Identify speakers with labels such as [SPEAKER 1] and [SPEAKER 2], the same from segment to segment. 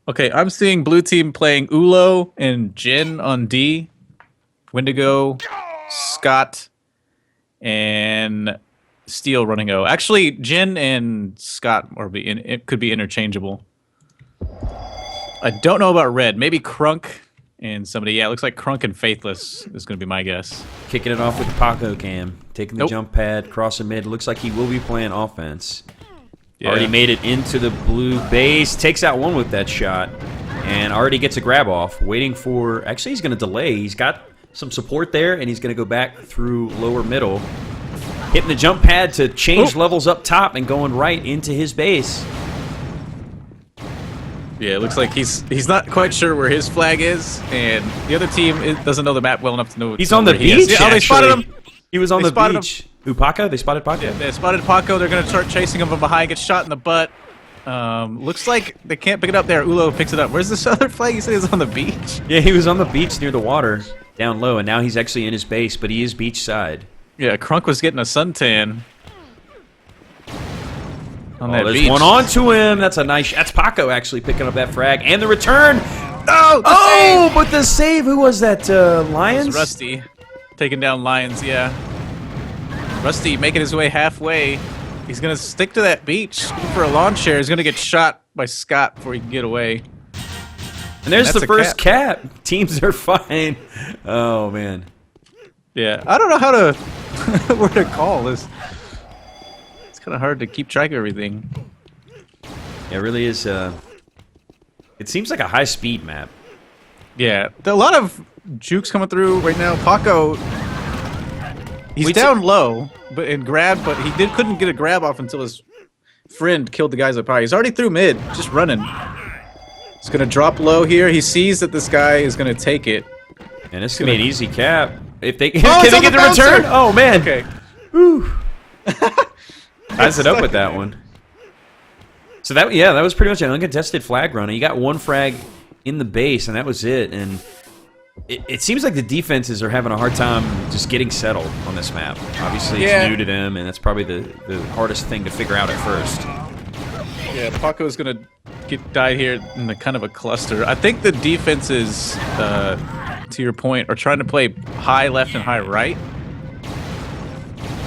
[SPEAKER 1] Okay, I'm seeing blue team playing Ulo and Jin on D, Wendigo, Scott, and Steel running O. Actually, Jin and Scott it could be interchangeable. I don't know about red. Maybe Crunk and somebody. Yeah, it looks like Crunk and Faithless is going to be my guess.
[SPEAKER 2] Kicking it off with Paco Cam. Taking the jump pad, crossing mid. Looks like he will be playing offense. Yeah. Already made it into the blue base. Takes out one with that shot. And already gets a grab off. Waiting for... Actually, he's going to delay. He's got some support there, and he's going to go back through lower middle. Hitting the jump pad to change levels up top and going right into his base.
[SPEAKER 1] Yeah, it looks like he's not quite sure where his flag is, and the other team doesn't know the map well enough to know.
[SPEAKER 2] He's on the beach.
[SPEAKER 1] Yeah, they spotted him.
[SPEAKER 2] He was on the beach. Who, Paco? They spotted Paco?
[SPEAKER 1] Yeah, they spotted Paco. They're going to start chasing him from behind, get shot in the butt. Looks like they can't pick it up there. Ulo picks it up. Where's this other flag? You said he was on the beach?
[SPEAKER 2] Yeah, he was on the beach near the water, down low, and now he's actually in his base, but he is beachside.
[SPEAKER 1] Yeah, Crunk was getting a suntan. On that
[SPEAKER 2] there's
[SPEAKER 1] beach.
[SPEAKER 2] One on to him. That's a nice... That's Paco actually picking up that frag. And the return.
[SPEAKER 1] No!
[SPEAKER 2] Oh, but the save. Who was that? Lions?
[SPEAKER 1] Rusty. Taking down Lions, yeah. Rusty making his way halfway. He's going to stick to that beach for a lawn chair. He's going to get shot by Scott before he can get away.
[SPEAKER 2] And there's the first cap. Teams are fine. Oh, man.
[SPEAKER 1] Yeah, I don't know how to... where to call this. It's kind of hard to keep track of everything.
[SPEAKER 2] Yeah, it really is. It seems like a high-speed map.
[SPEAKER 1] Yeah, there are a lot of jukes coming through right now. Paco, he's down low, but he couldn't get a grab off until his friend killed the guys up high. He's already through mid, just running. He's gonna drop low here. He sees that this guy is gonna take it,
[SPEAKER 2] and it's gonna be an easy cap. If they
[SPEAKER 1] can
[SPEAKER 2] they get the return? Oh man!
[SPEAKER 1] Okay.
[SPEAKER 2] Whew. Ties it up with that one. So that was pretty much an uncontested flag run. You got one frag in the base, and that was it. And it seems like the defenses are having a hard time just getting settled on this map. Obviously, it's new to them, and that's probably the hardest thing to figure out at first.
[SPEAKER 1] Yeah, Paco's gonna die here in kind of a cluster. I think the defenses, to your point, are trying to play high left and high right.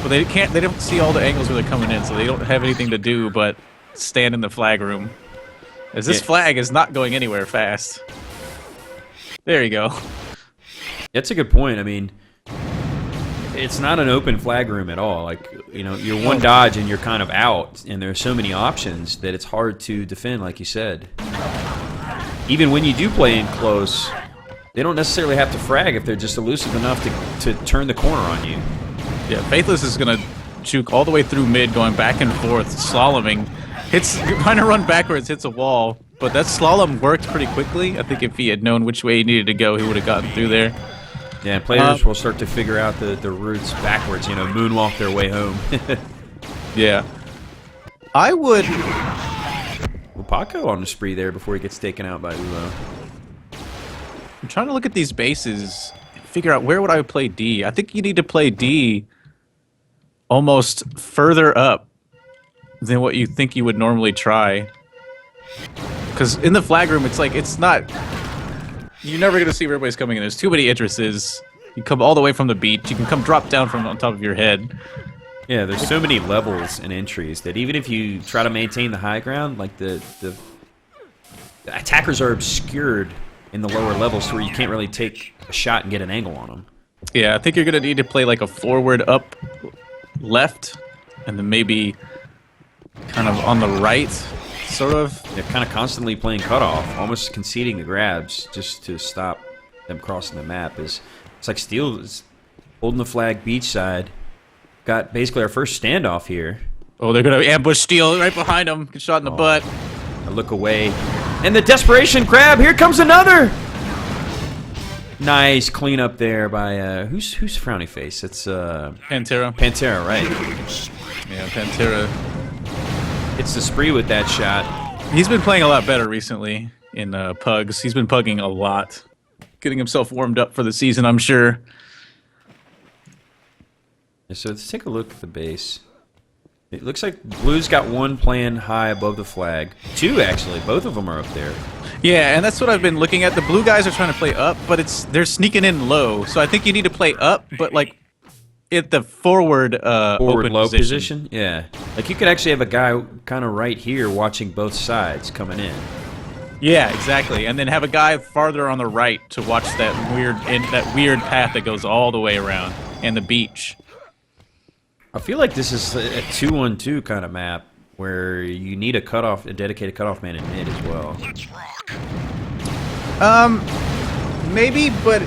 [SPEAKER 1] But they don't see all the angles where they're coming in, so they don't have anything to do but stand in the flag room. As this flag is not going anywhere fast. There you go.
[SPEAKER 2] That's a good point. I mean, it's not an open flag room at all. Like, you know, you're one dodge and you're kind of out, and there are so many options that it's hard to defend, like you said. Even when you do play in close, they don't necessarily have to frag if they're just elusive enough to turn the corner on you.
[SPEAKER 1] Yeah, Faithless is going to juke all the way through mid, going back and forth, slaloming. Trying to run backwards, hits a wall. But that slalom worked pretty quickly. I think if he had known which way he needed to go, he would have gotten through there.
[SPEAKER 2] Yeah, players will start to figure out the routes backwards, you know, moonwalk their way home.
[SPEAKER 1] Yeah. I would...
[SPEAKER 2] Well, Paco on the spree there before he gets taken out by Ulo.
[SPEAKER 1] I'm trying to look at these bases and figure out where would I play D. I think you need to play D almost further up than what you think you would normally try. Because in the flag room, it's like, it's not... You're never going to see where everybody's coming in. There's too many entrances. You come all the way from the beach. You can come drop down from on top of your head.
[SPEAKER 2] Yeah, there's so many levels and entries that even if you try to maintain the high ground, like the attackers are obscured in the lower levels to where you can't really take a shot and get an angle on them.
[SPEAKER 1] Yeah, I think you're going to need to play like a forward up left and then maybe kind of on the right, sort of.
[SPEAKER 2] They're kind of constantly playing cutoff, almost conceding the grabs just to stop them crossing the map. It's like Steel is holding the flag beachside. Got basically our first standoff here.
[SPEAKER 1] Oh, they're going to ambush Steel right behind him. Get shot in the butt.
[SPEAKER 2] I look away. And the desperation grab. Here comes another. Nice cleanup there by who's frowny face? It's
[SPEAKER 1] Pantera.
[SPEAKER 2] Pantera, right?
[SPEAKER 1] Yeah, Pantera.
[SPEAKER 2] It's the spree with that shot.
[SPEAKER 1] He's been playing a lot better recently in pugs. He's been pugging a lot, getting himself warmed up for the season, I'm sure.
[SPEAKER 2] Yeah, so let's take a look at the base. It looks like Blue's got one playing high above the flag. Two, actually. Both of them are up there.
[SPEAKER 1] Yeah, and that's what I've been looking at. The blue guys are trying to play up, but they're sneaking in low. So I think you need to play up, but like at the forward open
[SPEAKER 2] low position. Yeah, like you could actually have a guy kind of right here watching both sides coming in.
[SPEAKER 1] Yeah, exactly. And then have a guy farther on the right to watch that weird path that goes all the way around and the beach.
[SPEAKER 2] I feel like this is a 2-1-2 kind of map where you need a dedicated cutoff man in mid as well.
[SPEAKER 1] Maybe, but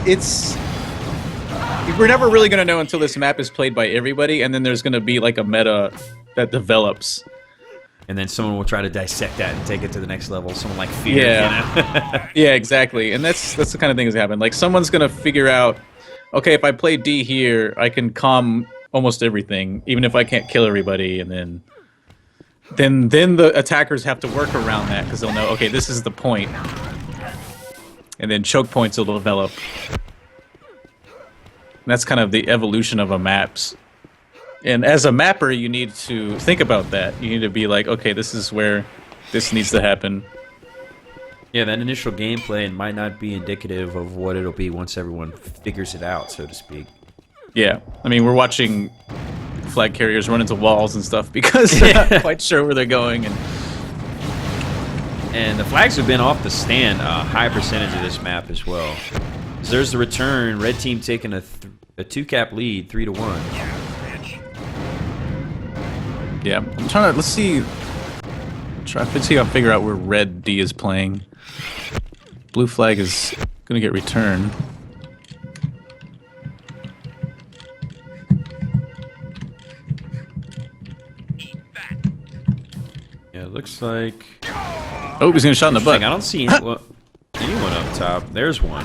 [SPEAKER 1] we're never really gonna know until this map is played by everybody, and then there's gonna be like a meta that develops.
[SPEAKER 2] And then someone will try to dissect that and take it to the next level. Someone like Fear,
[SPEAKER 1] yeah.
[SPEAKER 2] You know?
[SPEAKER 1] Yeah, exactly. And that's the kind of thing that's happened. Like someone's gonna figure out, okay, if I play D here, I can calm almost everything, even if I can't kill everybody, and then the attackers have to work around that because they'll know, okay, this is the point. And then choke points will develop. And that's kind of the evolution of a maps. And as a mapper, you need to think about that. You need to be like, okay, this is where this needs to happen.
[SPEAKER 2] Yeah, that initial gameplay might not be indicative of what it'll be once everyone figures it out, so to speak.
[SPEAKER 1] Yeah, I mean, we're watching flag carriers run into walls and stuff because they're not quite sure where they're going.
[SPEAKER 2] And the flags have been off the stand a high percentage of this map as well. So there's the return. Red team taking a 2-cap lead, 3-1.
[SPEAKER 1] Yeah, I'm trying to, let's see. Try to see how figure out where red D is playing. Blue flag is gonna get returned.
[SPEAKER 2] Yeah, it looks like.
[SPEAKER 1] Oh, he's gonna shot in the butt.
[SPEAKER 2] I don't see anyone up top. There's one.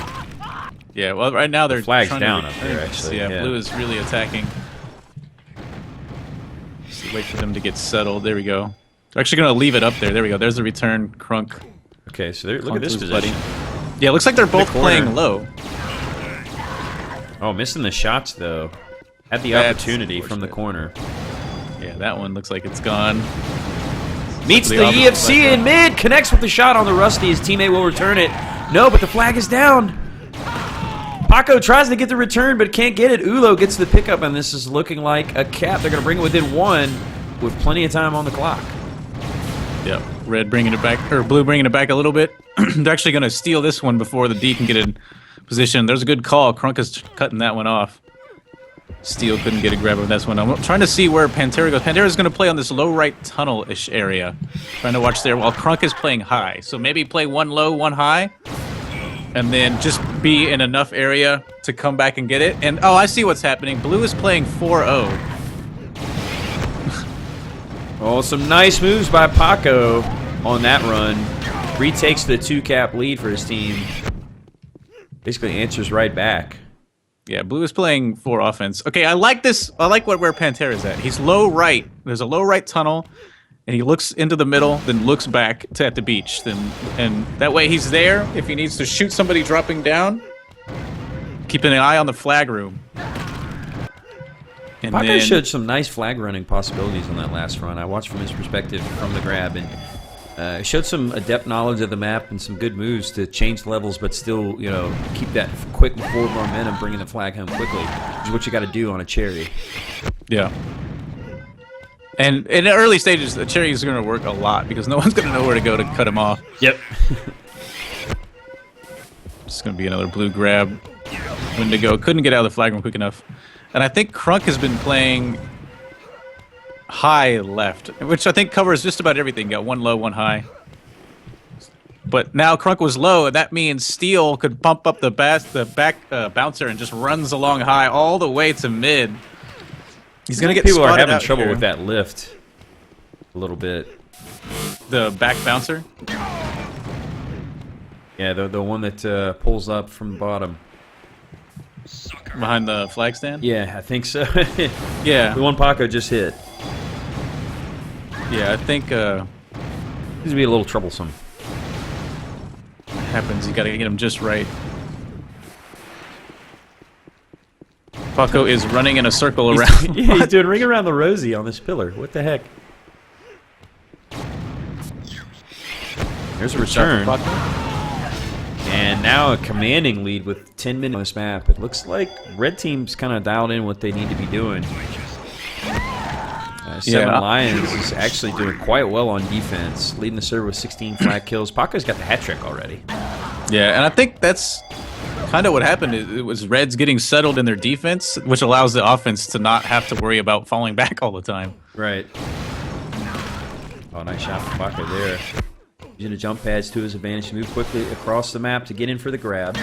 [SPEAKER 1] Yeah, well, right now they're
[SPEAKER 2] flag's
[SPEAKER 1] trying
[SPEAKER 2] down
[SPEAKER 1] to
[SPEAKER 2] up there, actually.
[SPEAKER 1] Yeah, blue is really attacking. Just wait for them to get settled. There we go. They're actually gonna leave it up there. There we go. There's the return. Crunk.
[SPEAKER 2] Okay, so look at this position.
[SPEAKER 1] Yeah, looks like they're both playing low.
[SPEAKER 2] Oh, missing the shots though. Had the opportunity from the corner.
[SPEAKER 1] Yeah, that one looks like it's gone.
[SPEAKER 2] Meets the EFC in mid, connects with the shot on the Rusty. His teammate will return it. No, but the flag is down. Paco tries to get the return, but can't get it. Ulo gets the pickup, and this is looking like a cap. They're going to bring it within one with plenty of time on the clock.
[SPEAKER 1] Yep, red bringing it back, or blue bringing it back a little bit. They're actually going to steal this one before the D can get in position. There's a good call. Crunk is cutting that one off. Steel couldn't get a grab of this one. I'm trying to see where Pantera goes. Pantera's going to play on this low right tunnel-ish area. Trying to watch there while Crunk is playing high. So maybe play one low, one high, and then just be in enough area to come back and get it. And, oh, I see what's happening. Blue is playing 4-0.
[SPEAKER 2] Oh, some nice moves by Paco on that run. Retakes the 2-cap lead for his team. Basically answers right back.
[SPEAKER 1] Yeah, blue is playing 4 offense. Okay, I like this. I like where Pantera's at. He's low right. There's a low right tunnel, and he looks into the middle, then looks back at the beach. And that way he's there if he needs to shoot somebody dropping down. Keeping an eye on the flag room. And
[SPEAKER 2] Paco showed some nice flag running possibilities on that last run. I watched from his perspective from the grab, and showed some adept knowledge of the map and some good moves to change levels, but still, you know, keep that quick forward momentum, bringing the flag home quickly, which is what you got to do on a cherry. Yeah.
[SPEAKER 1] And in the early stages, the cherry is going to work a lot because no one's going to know where to go to cut him off.
[SPEAKER 2] Yep.
[SPEAKER 1] It's going to be another blue grab. When to go. Couldn't get out of the flag room quick enough. And I think Crunk has been playing high left, which I think covers just about everything. Got one low, one high. But now Crunk was low, and that means Steel could pump up the back bouncer and just runs along high all the way to mid. He's gonna get
[SPEAKER 2] people are having
[SPEAKER 1] out
[SPEAKER 2] trouble
[SPEAKER 1] here
[SPEAKER 2] with that lift a little bit.
[SPEAKER 1] The back bouncer.
[SPEAKER 2] Yeah, the one that pulls up from the bottom.
[SPEAKER 1] Behind the flag stand?
[SPEAKER 2] Yeah, I think so.
[SPEAKER 1] Yeah.
[SPEAKER 2] The one Paco just hit.
[SPEAKER 1] Yeah, I think
[SPEAKER 2] this would be a little troublesome.
[SPEAKER 1] Happens, you gotta get him just right. Paco is running in a circle around.
[SPEAKER 2] Yeah, he's doing ring around the rosy on this pillar. What the heck? There's a return. And now a commanding lead with 10 minutes on this map. It looks like red team's kind of dialed in what they need to be doing. Seven Lions is actually doing quite well on defense, leading the server with 16 flag kills. Paco's got the hat trick already.
[SPEAKER 1] Yeah, and I think that's kind of what happened. It was Reds getting settled in their defense, which allows the offense to not have to worry about falling back all the time.
[SPEAKER 2] Right. Oh, nice shot from Paco there. Using the jump pads to his advantage to move quickly across the map to get in for the grab.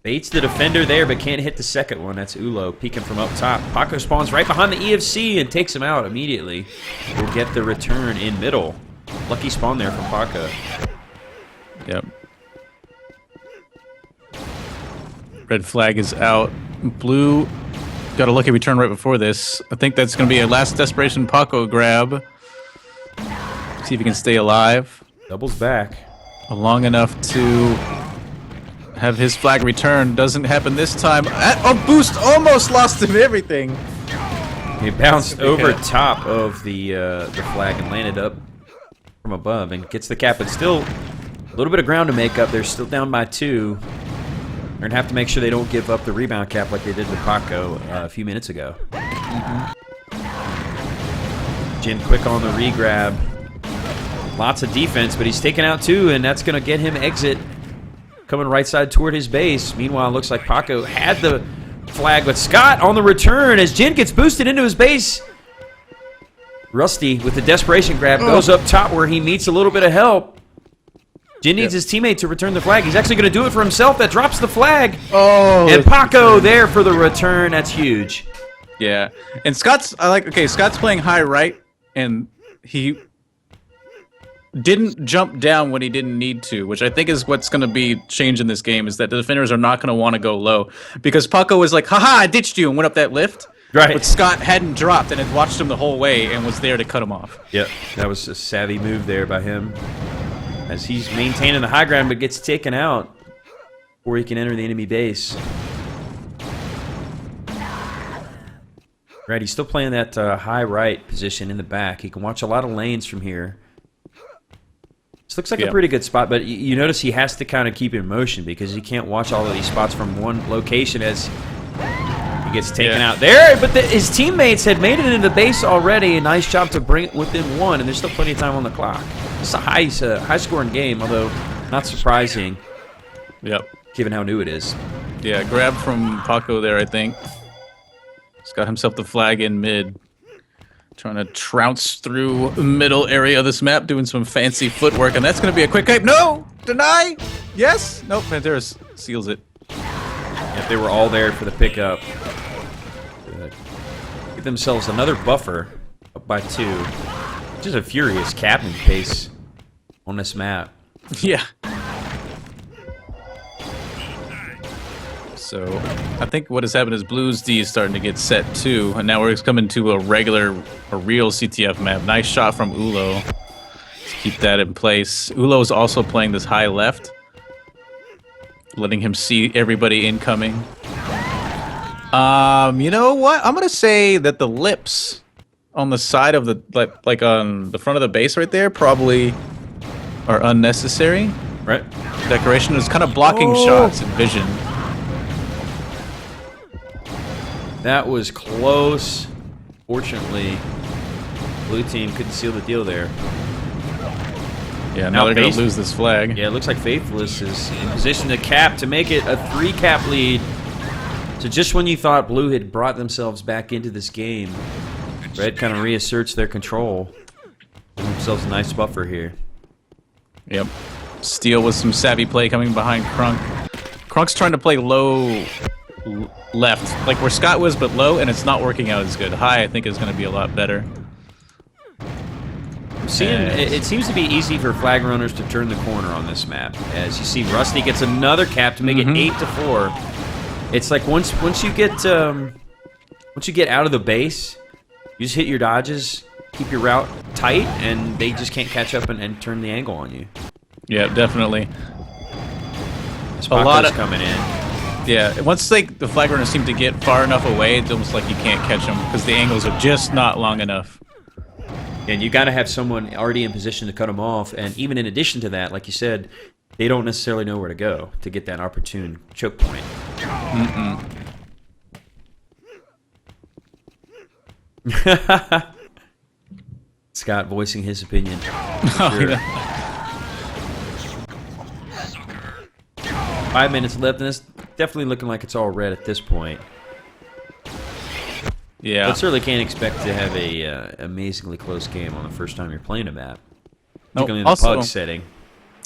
[SPEAKER 2] Baits the defender there, but can't hit the second one. That's Ulo peeking from up top. Paco spawns right behind the EFC and takes him out immediately. We'll get the return in middle. Lucky spawn there from Paco.
[SPEAKER 1] Yep. Red flag is out. Blue got a lucky return right before this. I think that's going to be a last desperation Paco grab. See if he can stay alive.
[SPEAKER 2] Doubles back.
[SPEAKER 1] Long enough to have his flag return. Doesn't happen this time. Oh, boost! Almost lost him everything.
[SPEAKER 2] He bounced over top of the flag and landed up from above and gets the cap. But still a little bit of ground to make up. They're still down by 2. They're going to have to make sure they don't give up the rebound cap like they did with Paco a few minutes ago. Jin quick on the re-grab. Lots of defense, but he's taken out 2, and that's going to get him exit. Coming right side toward his base. Meanwhile, it looks like Paco had the flag, but Scott on the return as Jin gets boosted into his base. Rusty with the desperation grab goes up top where he meets a little bit of help. Jin needs his teammate to return the flag. He's actually going to do it for himself. That drops the flag.
[SPEAKER 1] Oh,
[SPEAKER 2] and Paco there for the return. That's huge.
[SPEAKER 1] Yeah, and Scott's Scott's playing high right, and he didn't jump down when he didn't need to, which I think is what's going to be changing this game, is that the defenders are not going to want to go low. Because Paco was like, haha, I ditched you, and went up that lift.
[SPEAKER 2] Right.
[SPEAKER 1] But Scott hadn't dropped and had watched him the whole way and was there to cut him off.
[SPEAKER 2] Yep, that was a savvy move there by him. As he's maintaining the high ground but gets taken out before he can enter the enemy base. Right, he's still playing that high right position in the back. He can watch a lot of lanes from here. This looks like a pretty good spot, but you notice he has to kind of keep in motion because he can't watch all of these spots from one location as he gets taken out there. But his teammates had made it into the base already. A nice job to bring it within 1, and there's still plenty of time on the clock. It's a high-scoring game, although not surprising.
[SPEAKER 1] Yep.
[SPEAKER 2] Given how new it is.
[SPEAKER 1] Yeah, grab from Paco there, I think. He's got himself the flag in mid. Trying to trounce through the middle area of this map, doing some fancy footwork, and that's going to be a quick cape. No! Deny! Yes! Nope, Panteras seals it.
[SPEAKER 2] Yep, they were all there for the pickup. Give themselves another buffer up by 2. Just a furious capping pace on this map.
[SPEAKER 1] Yeah. So, I think what has happened is Blues D is starting to get set too, and now we're coming to a real CTF map. Nice shot from Ulo. Let's keep that in place. Ulo is also playing this high left, letting him see everybody incoming. You know what? I'm gonna say that the lips on the side of the like on the front of the base right there probably are unnecessary.
[SPEAKER 2] Right.
[SPEAKER 1] Decoration is kind of blocking shots and vision.
[SPEAKER 2] That was close. Fortunately, blue team couldn't seal the deal there.
[SPEAKER 1] Yeah, now they're going to lose this flag.
[SPEAKER 2] Yeah, it looks like Faithless is in position to cap to make it a 3-cap lead. So just when you thought blue had brought themselves back into this game, red kind of reasserts their control. Give themselves a nice buffer here.
[SPEAKER 1] Yep. Steele with some savvy play coming behind Crunk. Crunk's trying to play low left, like where Scott was, but low, and it's not working out as good. High, I think, is going to be a lot better.
[SPEAKER 2] It seems to be easy for flag runners to turn the corner on this map. As you see, Rusty gets another cap to make it 8-4. It's like once you get out of the base, you just hit your dodges, keep your route tight, and they just can't catch up and turn the angle on you.
[SPEAKER 1] Yeah, definitely.
[SPEAKER 2] A lot of coming in.
[SPEAKER 1] Yeah, once the flag runners seem to get far enough away, it's almost like you can't catch them because the angles are just not long enough.
[SPEAKER 2] And you got to have someone already in position to cut them off. And even in addition to that, like you said, they don't necessarily know where to go to get that opportune choke point. Scott voicing his opinion. Sure. 5 minutes left, and it's definitely looking like it's all red at this point.
[SPEAKER 1] Yeah.
[SPEAKER 2] But certainly can't expect to have a amazingly close game on the first time you're playing a map, particularly in the pug setting.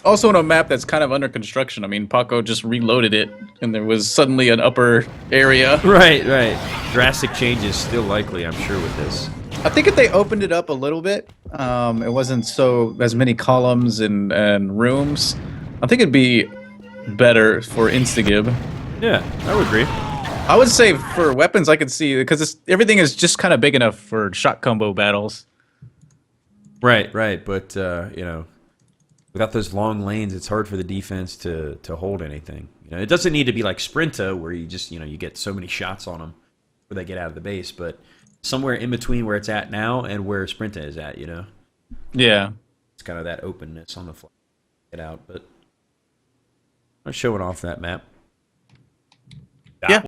[SPEAKER 1] Also on a map that's kind of under construction. I mean, Paco just reloaded it, and there was suddenly an upper area.
[SPEAKER 2] Right, right. Drastic changes still likely, I'm sure, with this.
[SPEAKER 1] I think if they opened it up a little bit, it wasn't as many columns and rooms, I think it'd be better for InstaGib.
[SPEAKER 2] Yeah, I would agree.
[SPEAKER 1] I would say for weapons, I could see, because everything is just kind of big enough for shot combo battles.
[SPEAKER 2] Right, right. But, you know, without those long lanes, it's hard for the defense to hold anything. You know, it doesn't need to be like Sprinta, where you just, you know, you get so many shots on them before they get out of the base, but somewhere in between where it's at now and where Sprinta is at, you know?
[SPEAKER 1] Yeah.
[SPEAKER 2] It's kind of that openness on the fly. Get out, but I'm showing off that map.
[SPEAKER 1] Yeah.